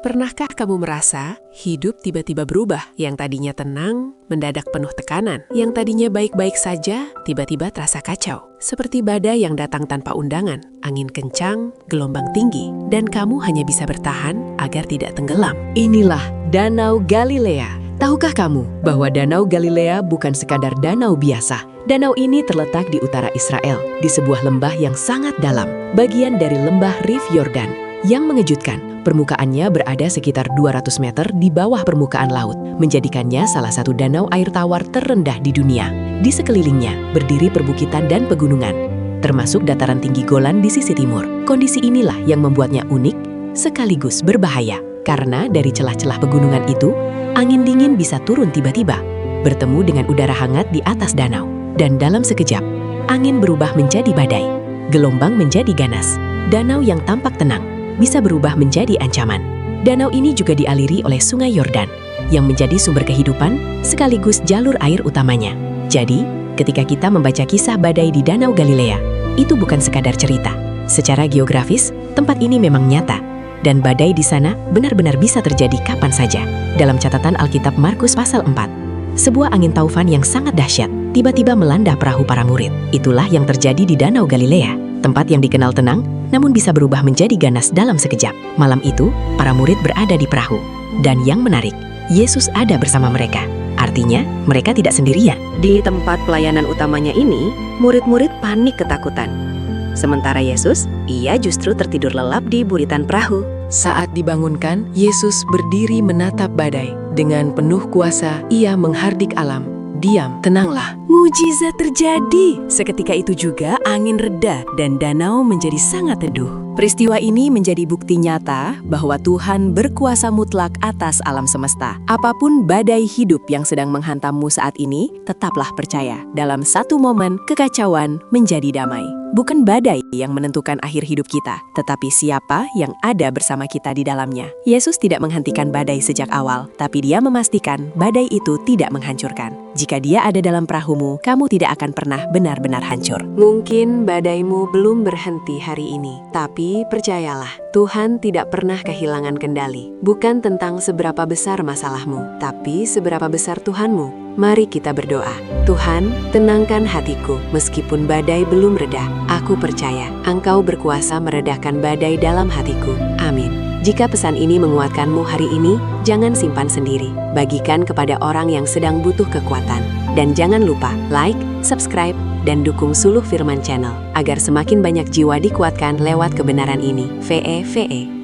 Pernahkah kamu merasa hidup tiba-tiba berubah? Yang tadinya tenang, mendadak penuh tekanan. Yang tadinya baik-baik saja, tiba-tiba terasa kacau. Seperti badai yang datang tanpa undangan, angin kencang, gelombang tinggi, dan kamu hanya bisa bertahan agar tidak tenggelam. Inilah Danau Galilea. Tahukah kamu bahwa Danau Galilea bukan sekadar danau biasa? Danau ini terletak di utara Israel, di sebuah lembah yang sangat dalam, bagian dari lembah Rif Yordan. Yang mengejutkan, permukaannya berada sekitar 200 meter di bawah permukaan laut, menjadikannya salah satu danau air tawar terendah di dunia. Di sekelilingnya berdiri perbukitan dan pegunungan, termasuk dataran tinggi Golan di sisi timur. Kondisi inilah yang membuatnya unik sekaligus berbahaya, karena dari celah-celah pegunungan itu, angin dingin bisa turun tiba-tiba, bertemu dengan udara hangat di atas danau. Dan dalam sekejap, angin berubah menjadi badai, gelombang menjadi ganas. Danau yang tampak tenang bisa berubah menjadi ancaman. Danau ini juga dialiri oleh Sungai Yordan, yang menjadi sumber kehidupan sekaligus jalur air utamanya. Jadi, ketika kita membaca kisah badai di Danau Galilea, itu bukan sekadar cerita. Secara geografis, tempat ini memang nyata, dan badai di sana benar-benar bisa terjadi kapan saja. Dalam catatan Alkitab Markus pasal 4, sebuah angin taufan yang sangat dahsyat tiba-tiba melanda perahu para murid. Itulah yang terjadi di Danau Galilea, tempat yang dikenal tenang, namun bisa berubah menjadi ganas dalam sekejap. Malam itu, para murid berada di perahu. Dan yang menarik, Yesus ada bersama mereka. Artinya, mereka tidak sendirian. Di tempat pelayanan utamanya ini, murid-murid panik ketakutan. Sementara Yesus, ia justru tertidur lelap di buritan perahu. Saat dibangunkan, Yesus berdiri menatap badai. Dengan penuh kuasa, ia menghardik alam. Diam, tenanglah. Mujizat terjadi. Seketika itu juga angin reda dan danau menjadi sangat teduh. Peristiwa ini menjadi bukti nyata bahwa Tuhan berkuasa mutlak atas alam semesta. Apapun badai hidup yang sedang menghantammu saat ini, tetaplah percaya. Dalam satu momen, kekacauan menjadi damai. Bukan badai yang menentukan akhir hidup kita, tetapi siapa yang ada bersama kita di dalamnya. Yesus tidak menghentikan badai sejak awal, tapi Dia memastikan badai itu tidak menghancurkan. Jika Dia ada dalam perahumu, kamu tidak akan pernah benar-benar hancur. Mungkin badaimu belum berhenti hari ini, tapi percayalah, Tuhan tidak pernah kehilangan kendali. Bukan tentang seberapa besar masalahmu, tapi seberapa besar Tuhanmu. Mari kita berdoa. Tuhan, tenangkan hatiku, meskipun badai belum reda. Aku percaya, Engkau berkuasa meredakan badai dalam hatiku. Amin. Jika pesan ini menguatkanmu hari ini, jangan simpan sendiri. Bagikan kepada orang yang sedang butuh kekuatan. Dan jangan lupa like, subscribe, dan dukung Suluh Firman Channel, agar semakin banyak jiwa dikuatkan lewat kebenaran ini. VE.